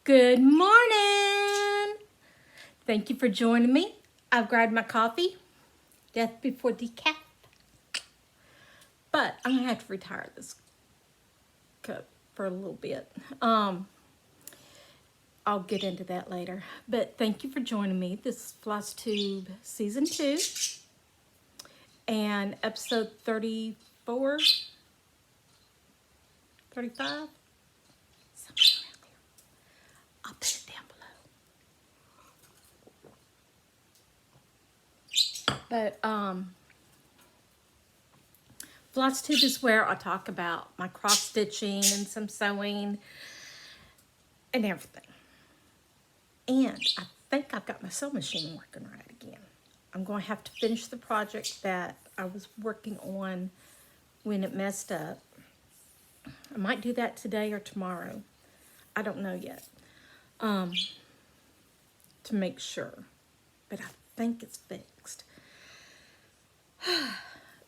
Good morning. Thank you for joining me. I've grabbed my coffee. Death before decaf. But I'm going to have to retire this cup for a little bit. I'll get into that later. But thank you for joining me. This is FlossTube Season 2 and Episode 34, 35, somewhere around there. I'll put it down below. But FlossTube is where I talk about my cross stitching and some sewing and everything. And I think I've got my sewing machine working right again. I'm going to have to finish the project that I was working on when it messed up. I might do that today or tomorrow. I don't know yet. To make sure. But I think it's fixed.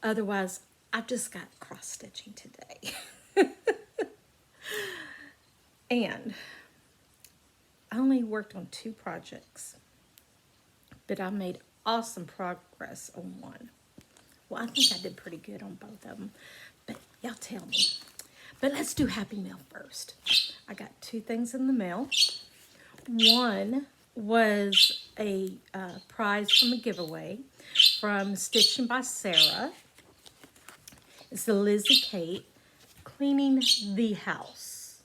Otherwise, I've just got cross stitching today. And I only worked on 2 projects, but I made awesome progress on one. Well, I think I did pretty good on both of them, but y'all tell me. But let's do Happy Mail first. I got 2 things in the mail. One was a prize from a giveaway from Stitching by Sarah. It's the Lizzie Kate Cleaning the House.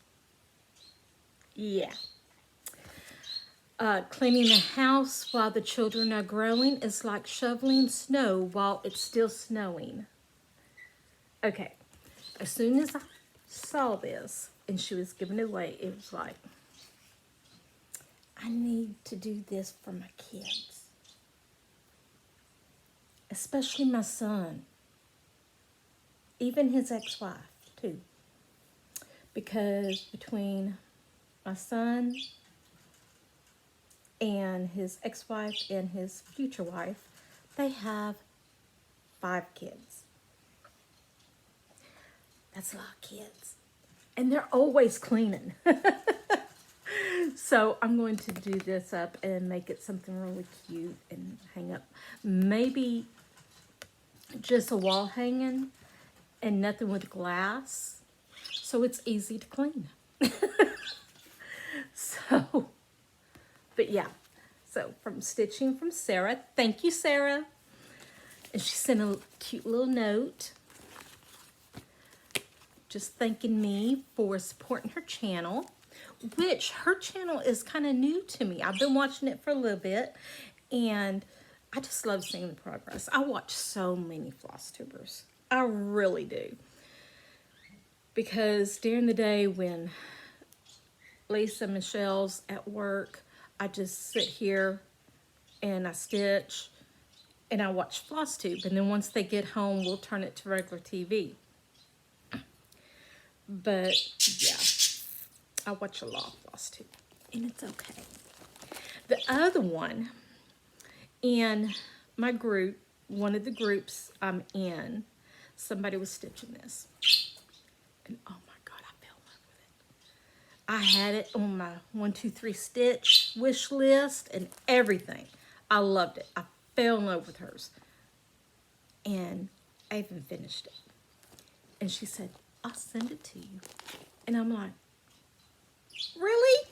Yeah. Cleaning the house while the children are growing is like shoveling snow while it's still snowing. Okay, as soon as I saw this and she was giving it away, it was like, I need to do this for my kids. Especially my son. Even his ex-wife, too. Because between my son and his ex-wife and his future wife, they have 5 kids. That's a lot of kids. And they're always cleaning. So I'm going to do this up and make it something really cute and hang up. Maybe just a wall hanging and nothing with glass. So it's easy to clean. So, but yeah. So from Stitching from Sarah. Thank you, Sarah. And she sent a cute little note just thanking me for supporting her channel, which her channel is kind of new to me. I've been watching it for a little bit, and I just love seeing the progress. I watch so many FlossTubers. I really do. Because during the day when Lisa and Michelle's at work, I just sit here and I stitch and I watch FlossTube. And then once they get home, we'll turn it to regular TV. But yeah, I watch a lot of FlossTube, and it's okay. The other one in my group, one of the groups I'm in, somebody was stitching this. And oh my God, I fell in love with it. I had it on my 1, 2, 3 stitch wish list and everything. I loved it. I fell in love with hers. And I even finished it. And she said, I'll send it to you. And I'm like, really?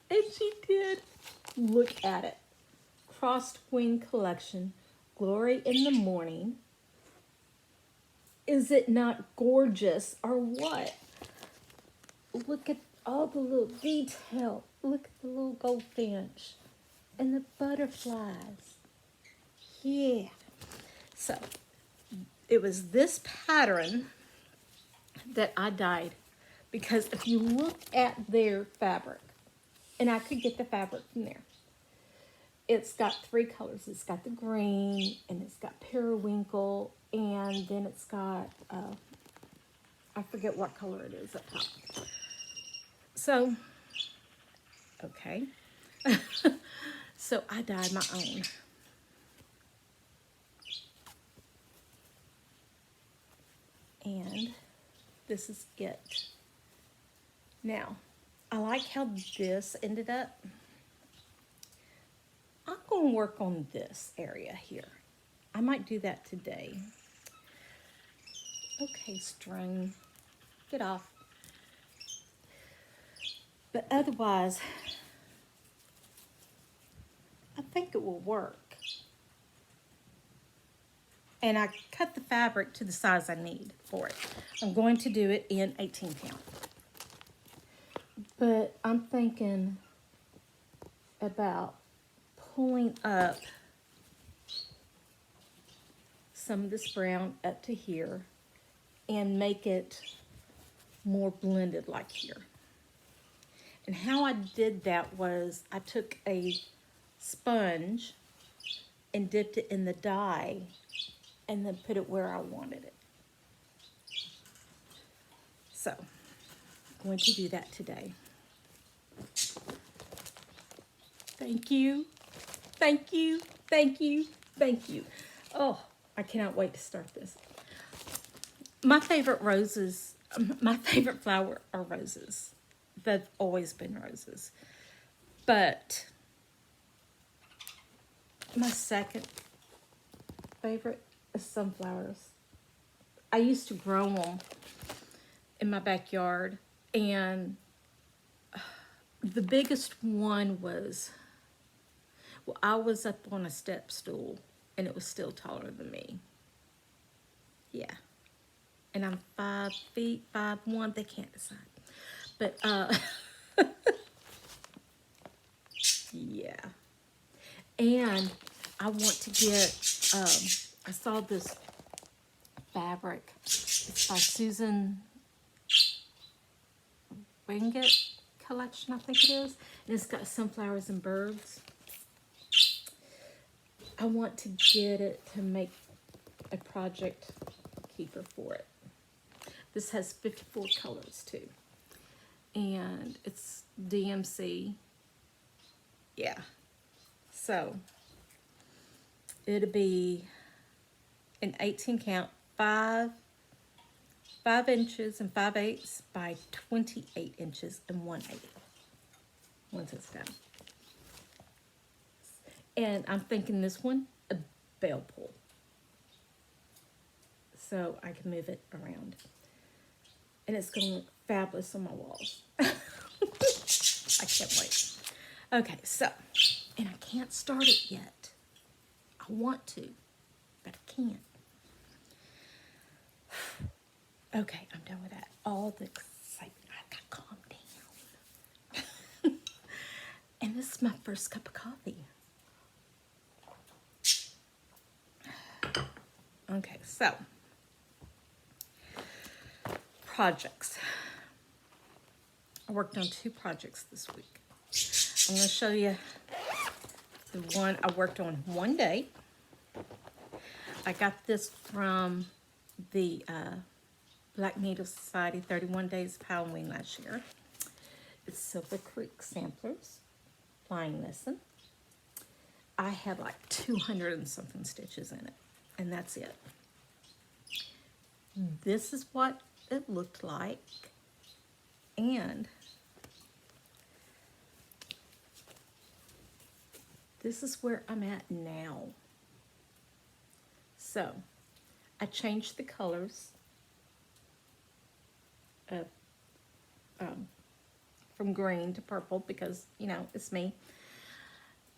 And she did. Look at it. Crossed Wing Collection, Glory in the Morning. Is it not gorgeous or what? Look at all the little detail. Look at the little goldfinch and the butterflies. Yeah. So it was this pattern that I dyed, because if you look at their fabric, and I could get the fabric from there, it's got 3 colors. It's got the green, and it's got periwinkle, and then it's got, I forget what color it is up top. So, okay. So I dyed my own. And this is it. Now, I like how this ended up. I'm going to work on this area here. I might do that today. Okay, string, get off. But otherwise, I think it will work. And I cut the fabric to the size I need for it. I'm going to do it in 18 count. But I'm thinking about pulling up some of this brown up to here and make it more blended like here. And how I did that was I took a sponge and dipped it in the dye and then put it where I wanted it. So, I'm going to do that today. Thank you, thank you, thank you, thank you. Oh, I cannot wait to start this. My favorite roses, my favorite flower are roses. They've always been roses. But my second favorite is sunflowers. I used to grow them in my backyard, and the biggest one was, well, I was up on a step stool and it was still taller than me. Yeah. And I'm 5 feet, 5'1", they can't decide. But, yeah. And I want to get, I saw this fabric. It's by Susan Wingate collection, I think it is. And it's got sunflowers and birds. I want to get it to make a project keeper for it. This has 54 colors too. And it's DMC. Yeah. So it'll be an 18 count, 5 inches and 5/8 by 28 inches and 1/8 once it's done. And I'm thinking this one, a bell pull. So I can move it around. And it's going to look fabulous on my walls. I can't wait. Okay, so, and I can't start it yet. I want to, but I can't. Okay, I'm done with that. All the excitement. I got to calm down. And this is my first cup of coffee. Okay, so projects. I worked on 2 projects this week. I'm going to show you the one I worked on one day. I got this from the Black Needle Society 31 Days of Halloween last year. It's Silver Creek Samplers, Flying Lesson. I had like 200 and something stitches in it, and that's it. This is what it looked like, and this is where I'm at now. So I changed the colors of, from green to purple because, you know, it's me.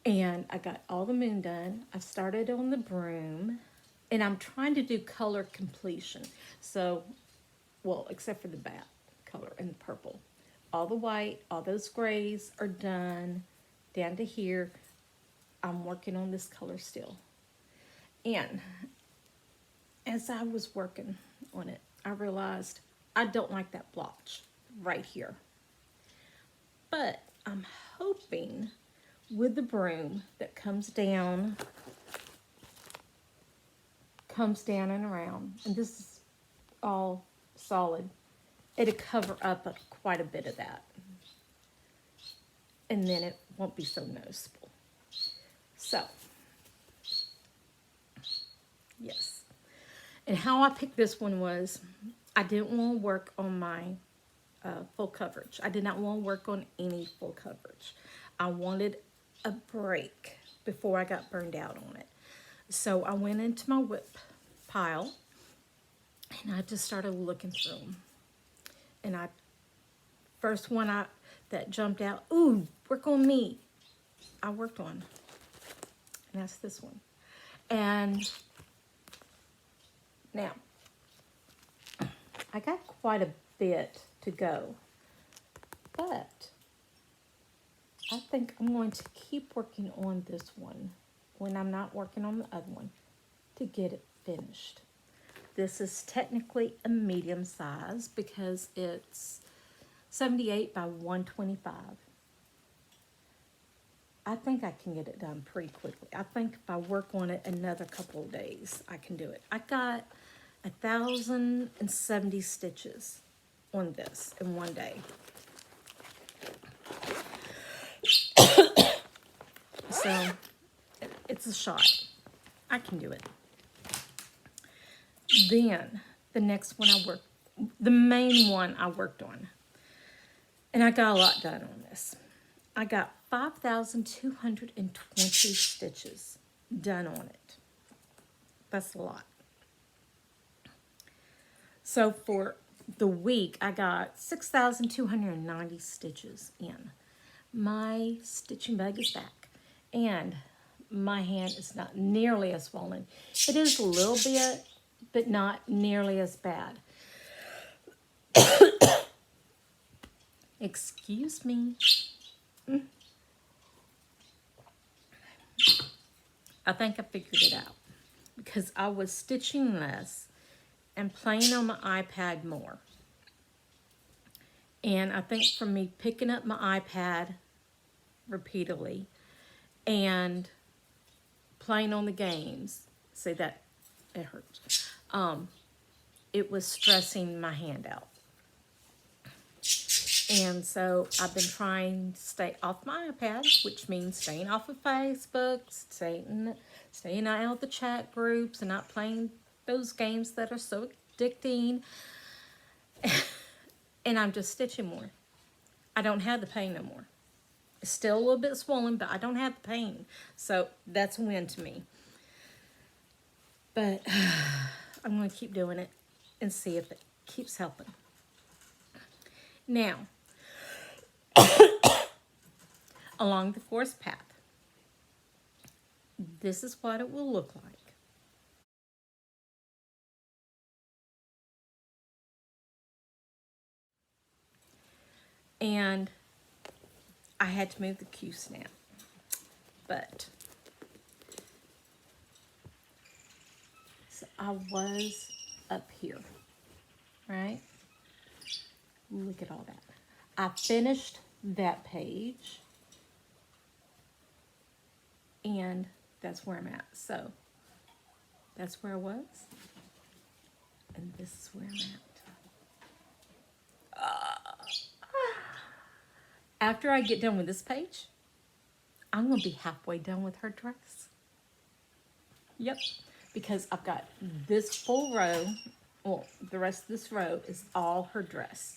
And I got all the moon done. I started on the broom, and I'm trying to do color completion. So, well, except for the bat color and the purple. All the white, all those grays are done down to here. I'm working on this color still. And as I was working on it, I realized I don't like that blotch right here. But I'm hoping with the broom that comes down and around, and this is all solid, it'll cover up quite a bit of that. And then it won't be so noticeable. So, yes. And how I picked this one was, I didn't want to work on my full coverage. I did not want to work on any full coverage. I wanted a break before I got burned out on it. So I went into my whip pile and I just started looking through them. And first one that jumped out, ooh, work on me. I worked on, and that's this one. And now, I got quite a bit to go, but I think I'm going to keep working on this one when I'm not working on the other one to get it finished. This is technically a medium size because it's 78 by 125. I think I can get it done pretty quickly. I think if I work on it another couple of days, I can do it. I got 1,070 stitches on this in one day. So it's a shot. I can do it. Then the next one the main one I worked on, and I got a lot done on this. I got 5,220 stitches done on it. That's a lot. So for the week, I got 6,290 stitches in. My stitching bag is back, and my hand is not nearly as swollen. It is a little bit, but not nearly as bad. Excuse me. I think I figured it out because I was stitching less and playing on my iPad more. And I think from me picking up my iPad repeatedly and playing on the games, see that it hurts. It was stressing my hand out. And so I've been trying to stay off my iPad, which means staying off of Facebook, staying out of the chat groups, and not playing those games that are so addicting. And I'm just stitching more. I don't have the pain no more. It's still a little bit swollen, but I don't have the pain. So that's a win to me. But I'm going to keep doing it and see if it keeps helping. Now, along the forest path, this is what it will look like. And I had to move the Q-snap, but so I was up here, right? Look at all that. I finished that page, and that's where I'm at. So that's where I was, and this is where I'm at. After I get done with this page, I'm going to be halfway done with her dress. Yep, because I've got this full row. Well, the rest of this row is all her dress.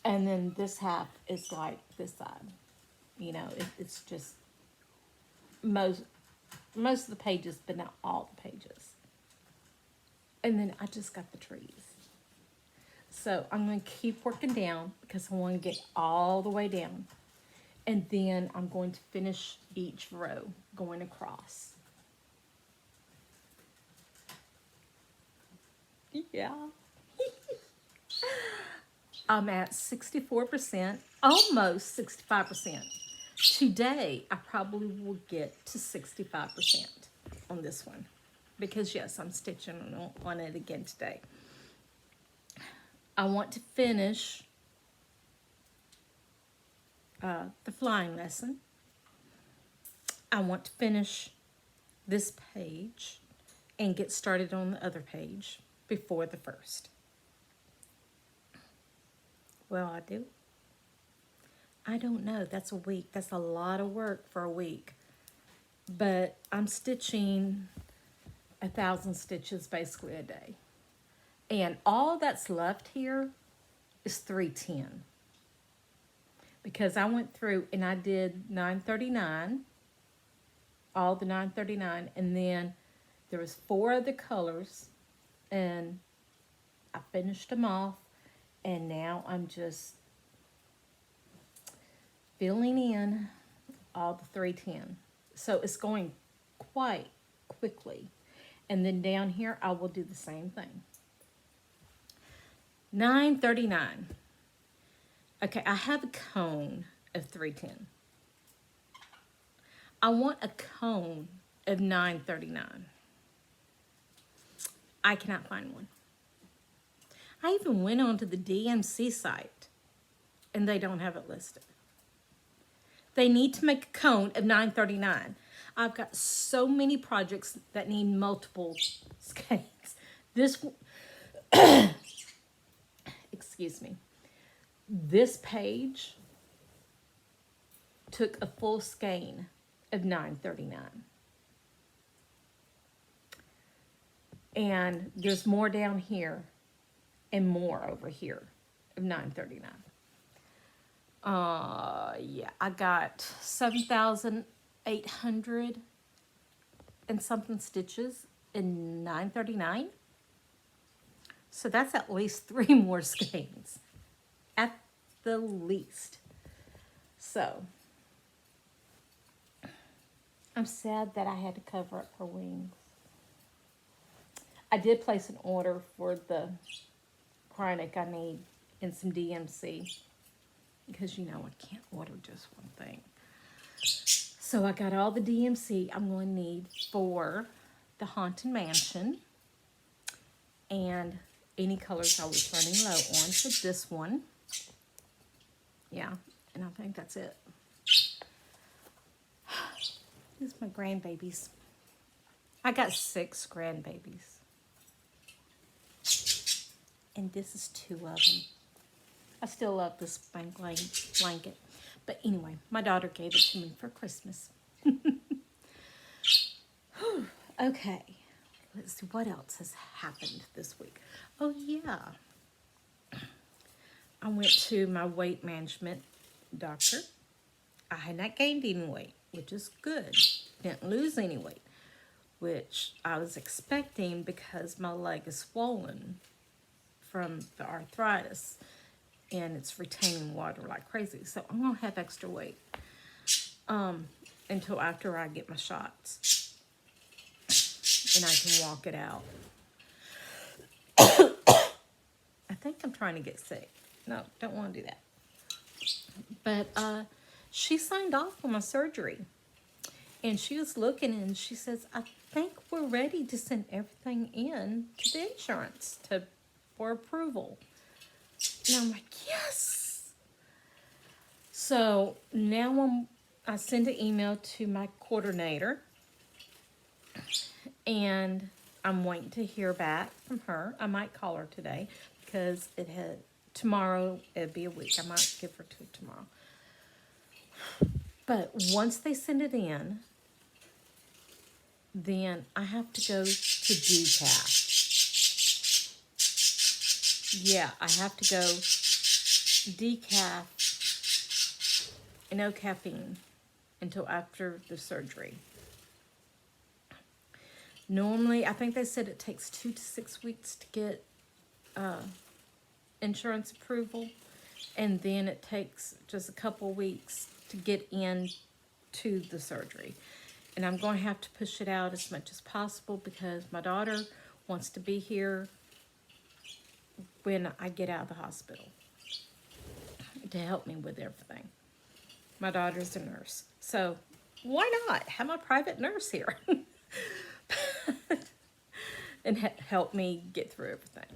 And then this half is like this side. You know, it's just most of the pages, but not all the pages. And then I just got the trees. So I'm going to keep working down because I want to get all the way down. And then I'm going to finish each row going across. Yeah. I'm at 64%, almost 65%. Today, I probably will get to 65% on this one. Because yes, I'm stitching on it again today. I want to finish the flying lesson. I want to finish this page and get started on the other page before the first. Well, I do. I don't know. That's a week. That's a lot of work for a week. But I'm stitching 1,000 stitches basically a day. And all that's left here is 310. Because I went through and I did 939, all the 939, and then there was 4 other colors, and I finished them off, and now I'm just filling in all the 310. So it's going quite quickly. And then down here, I will do the same thing. 939. Okay, I have a cone of 310. I want a cone of 939. I cannot find one. I even went onto the DMC site and they don't have it listed. They need to make a cone of 939. I've got so many projects that need multiple skeins. This, excuse me, this page took a full skein of 939. And there's more down here and more over here of 939. Yeah, I got 7,800 and something stitches in 939. So that's at least 3 more skeins, at the least. So I'm sad that I had to cover up her wings. I did place an order for the chronic I need in some DMC. Because, you know, I can't order just one thing. So I got all the DMC I'm going to need for the Haunted Mansion. And any colors I was running low on for this one. Yeah, and I think that's it. These are my grandbabies. I got 6 grandbabies. And this is 2 of them. I still love this blanket. But anyway, my daughter gave it to me for Christmas. Okay. Let's see what else has happened this week. Oh, yeah. I went to my weight management doctor. I had not gained any weight, which is good. Didn't lose any weight, which I was expecting because my leg is swollen from the arthritis. And it's retaining water like crazy. So I'm going to have extra weight until after I get my shots. And I can walk it out. I think I'm trying to get sick. No, don't want to do that. But she signed off on my surgery. And she was looking and she says, I think we're ready to send everything in to the insurance for approval. And I'm like, yes. So now I send an email to my coordinator. And I'm waiting to hear back from her. I might call her today because tomorrow it'd be a week. I might give her to tomorrow. But once they send it in, then I have to go to decaf. Yeah, I have to go decaf and no caffeine until after the surgery. Normally, I think they said it takes 2 to 6 weeks to get insurance approval, and then it takes just a couple weeks to get into the surgery. And I'm going to have to push it out as much as possible because my daughter wants to be here when I get out of the hospital to help me with everything. My daughter's a nurse, so why not have my private nurse here and help me get through everything.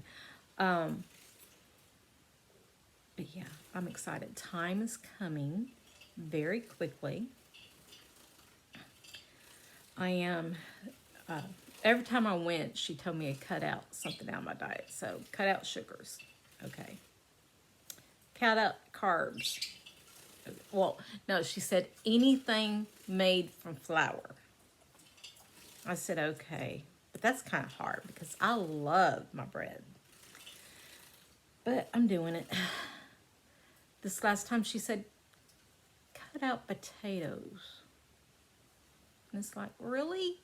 But yeah, I'm excited. Time is coming very quickly. I am, every time I went, she told me to cut out something out of my diet. So cut out sugars, okay. Cut out carbs. Well, no, she said anything made from flour. I said, okay, but that's kind of hard because I love my bread. But I'm doing it. This last time she said, cut out potatoes. And it's like, really?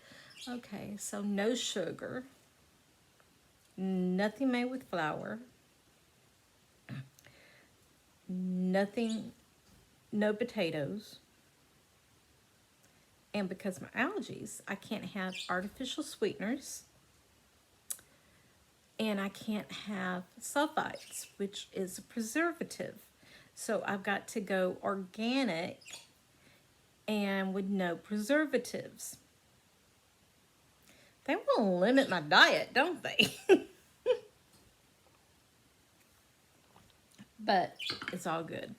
Okay, so no sugar. Nothing made with flour. Nothing, no potatoes. And because of my allergies, I can't have artificial sweeteners. And I can't have sulfites, which is a preservative. So I've got to go organic and with no preservatives. They want to limit my diet, don't they? But it's all good.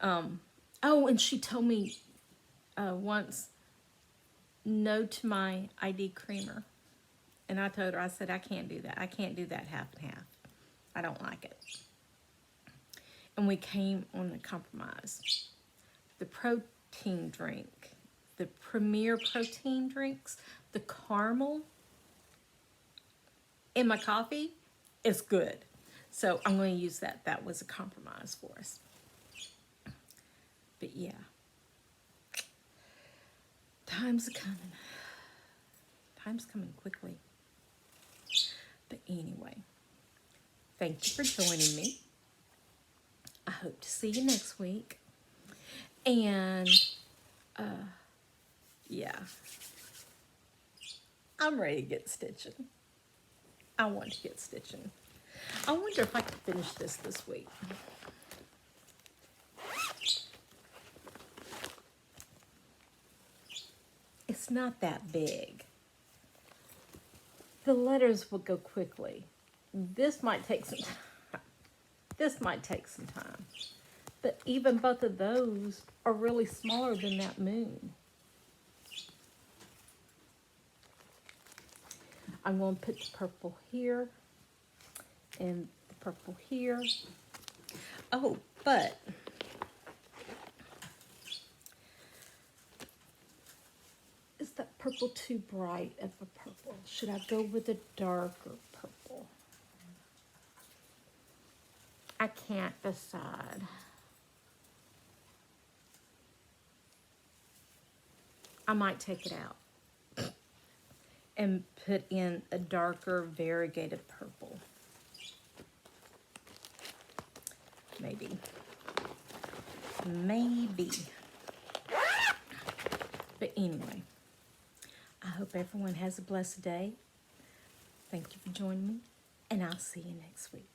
Oh, and she told me once, no to my HAED creamer. And I told her, I said, I can't do that. I can't do that half and half. I don't like it. And we came on a compromise. The protein drink, the Premier protein drinks, the caramel in my coffee is good. So I'm going to use that. That was a compromise for us. But yeah. Time's coming. Time's coming quickly. But anyway, thank you for joining me. I hope to see you next week. And, yeah. I'm ready to get stitching. I want to get stitching. I wonder if I can finish this week. It's not that big. The letters will go quickly. This might take some time. This might take some time. But even both of those are really smaller than that moon. I'm going to put the purple here and the purple here. Oh, but is that purple too bright of a purple? Should I go with a darker purple? I can't decide. I might take it out and put in a darker variegated purple. Maybe. But anyway, I hope everyone has a blessed day. Thank you for joining me, and I'll see you next week.